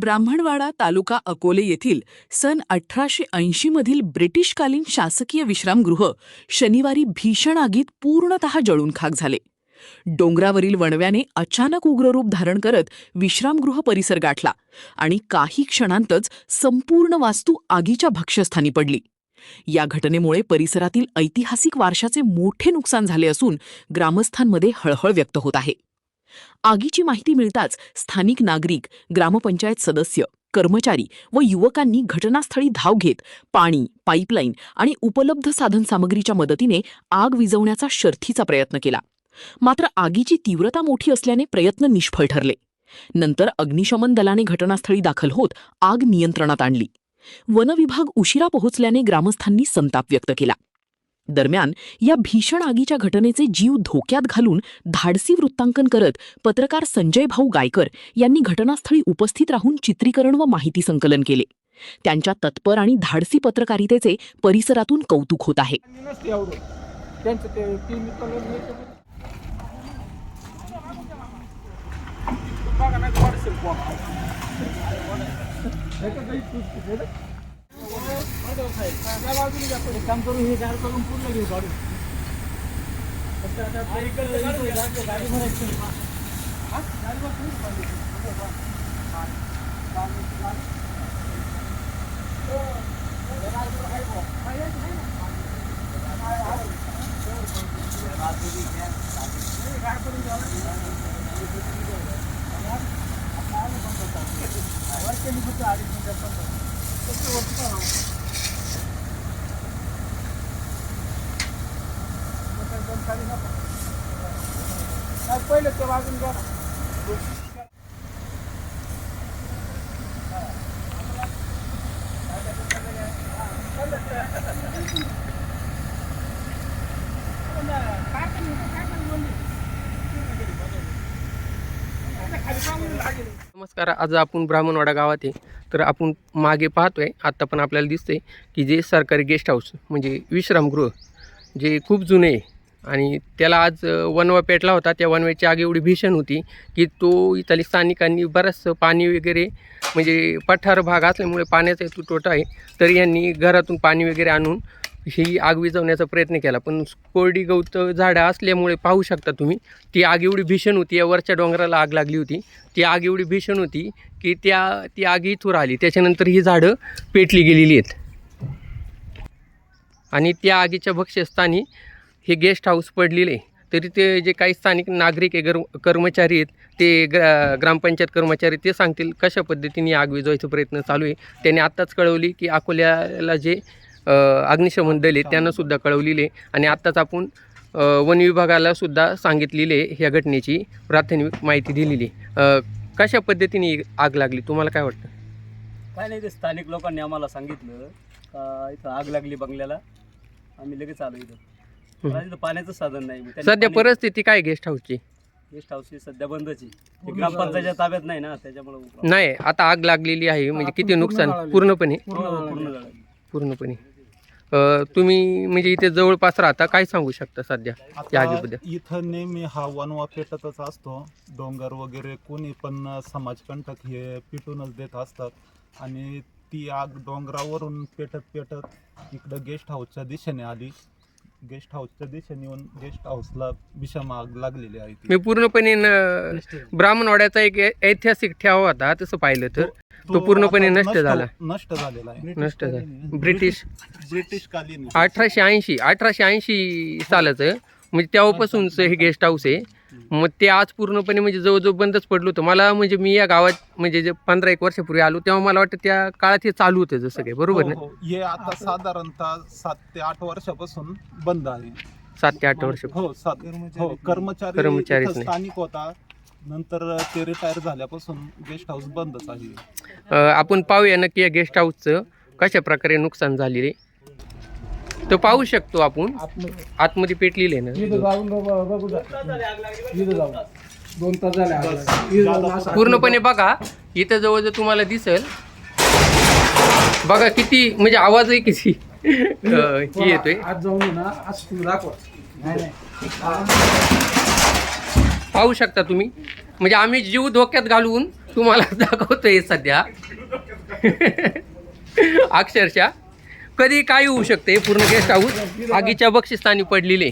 ब्राह्मणवाडा तालुका अकोले येथील सन 1880 मधील ब्रिटिशकालीन शासकीय विश्रामगृह शनिवारी भीषण आगीत पूर्णतः जळून खाक झाले. डोंगरावरील वणव्याने अचानक उग्ररूप धारण करत विश्रामगृह परिसर गाठला आणि काही क्षणांतच संपूर्ण वास्तू आगीच्या भक्ष्यस्थानी पडली. या घटनेमुळे परिसरातील ऐतिहासिक वारशाचे मोठे नुकसान झाले असून ग्रामस्थांमध्ये हळहळ व्यक्त होत आहे. आगीची माहिती मिळताच स्थानिक नागरिक, ग्रामपंचायत सदस्य, कर्मचारी व युवकांनी घटनास्थळी धाव घेत पाणी, पाईपलाईन आणि उपलब्ध साधनसामग्रीच्या मदतीने आग विझवण्याचा शर्थीचा प्रयत्न केला. मात्र आगीची तीव्रता मोठी असल्याने प्रयत्न निष्फळ ठरले. नंतर अग्निशमन दलाने घटनास्थळी दाखल होत आग नियंत्रणात आणली. वनविभाग उशिरा पोहोचल्याने ग्रामस्थांनी संताप व्यक्त केला. दरम्यान या भीषण आगीच्या घटनेचे जीव धोक्यात घालून धाडसी वृत्तांकन करत पत्रकार संजय भाऊ गायकर यांनी घटनास्थळी उपस्थित राहून चित्रीकरण व माहिती संकलन केले. त्यांच्या तत्पर आणि धाडसी पत्रकारितेचे परिसरातून कौतुक होत आहे. काम करू हे गाडी करून पूर्ण घेऊ गाडी पहिले ते वाजून घ्या. नमस्कार. आज आपण ब्राह्मणवाडा गावात आहे. तर आपण मागे पाहतोय, आत्ता पण आपल्याला दिसतंय की जे सरकारी गेस्ट हाऊस म्हणजे विश्रामगृह जे खूप जुने आहे आणि त्याला आज वणवा पेटला होता. त्या वणव्याची आग एवढी भीषण होती की तो इथल्या स्थानिकांनी बरंचसं पाणी वगैरे म्हणजे पठार भाग असल्यामुळे पाण्याचा तुटवडा आहे. तर यांनी घरातून पाणी वगैरे आणून ही आग विझवण्याचा प्रयत्न केला, पण कोरडी गवत झाडं असल्यामुळे पाहू शकता तुम्ही ती आग एवढी भीषण होती. या वरच्या डोंगराला आग लागली होती. ती आग एवढी भीषण होती की ती आग इथून आली. त्याच्यानंतर ही झाडं पेटली गेलेली आहेत आणि त्या आगीच्या भक्ष्यस्थानी हे गेस्ट हाऊस पडलेले. तरी ते जे काही स्थानिक नागरिक आहे, कर्मचारी आहेत, ते ग्रामपंचायत कर्मचारी, ते सांगतील कशा पद्धतीने आग विझवायचा प्रयत्न चालू आहे. त्यांनी आत्ताच कळवली की अकोल्याला जे अग्निशमन दल आहे त्यांनासुद्धा कळवलेले आणि आत्ताच आपण वन विभागाला सुद्धा सांगितलेले ह्या घटनेची प्राथमिक माहिती दिलेली. कशा पद्धतीने आग लागली तुम्हाला काय वाटतं? काय नाही, ते स्थानिक लोकांनी आम्हाला सांगितलं का इथं आग लागली बंगल्याला. आम्ही लगेच आलो इथं. इथं पाण्याचं साधन नाही. सध्या परिस्थिती काय गेस्ट हाऊसची? गेस्ट हाऊस सध्या बंदच आहे. ग्रामपंचायतच्या ताब्यात नाही ना, त्याच्यामुळे नाही. आता आग लागलेली आहे म्हणजे किती नुकसान? पूर्णपणे पूर्णपणे. तुम्ही म्हणजे इथे जवळपास राहता, काय सांगू शकता सध्या या आगीबद्दल? इथं नेहमी हा वणवा पेटतच असतो. डोंगर वगैरे कोणी पण समाजकंटक हे पिटूनच देत असतात आणि ती आग डोंगरावरून पेटत इकडं गेस्ट हाऊसच्या दिशेने आली. गेस्ट हाऊसच्या दिशेने येऊन गेस्ट हाऊसला भीषण आग लागलेली आहे. मी पूर्णपणे ब्राह्मणवाड्याचा एक ऐतिहासिक ठेवा होता तसं पाहिलं तर तो पूर्णपणे नष्ट झालेला आहे. नष्ट झाला. ब्रिटिशकालीन 1880 सालाचं म्हणजे तेव्हापासूनच हे गेस्ट हाऊस आहे. मग ते आज पूर्णपणे म्हणजे जवळजवळ बंदच पडलं होतं. मला म्हणजे मी या गावात म्हणजे जे 15-1 वर्षापूर्वी आलो तेव्हा मला वाटतं त्या काळात हे चालू होतं जसं काही. बरोबर ना? हे आता साधारणतः 7 ते 8 वर्षापासून बंद आहे. 7 ते 8 वर्ष. कर्मचारी स्थानिक होता, नंतर ते रिटायर झाल्यापासून गेस्ट हाऊस बंदच आहे. आपण पाहूया नक्की या गेस्ट हाऊसचं कशा प्रकारे नुकसान झालेले तर पाहू शकतो आपण. आतमध्ये पेटलेले आहे ना. पूर्णपणे बघा इथं जवळ तुम्हाला दिसेल. बघा किती म्हणजे आवाजही किती येतोय. पाहू शकता तुम्ही म्हणजे आम्ही जीव धोक्यात घालून तुम्हाला दाखवतोय सध्या अक्षरशः कधी काय होऊ शकते. पूर्ण गेस्ट हाऊस आगीच्या बक्षिस्तानी पडलेले.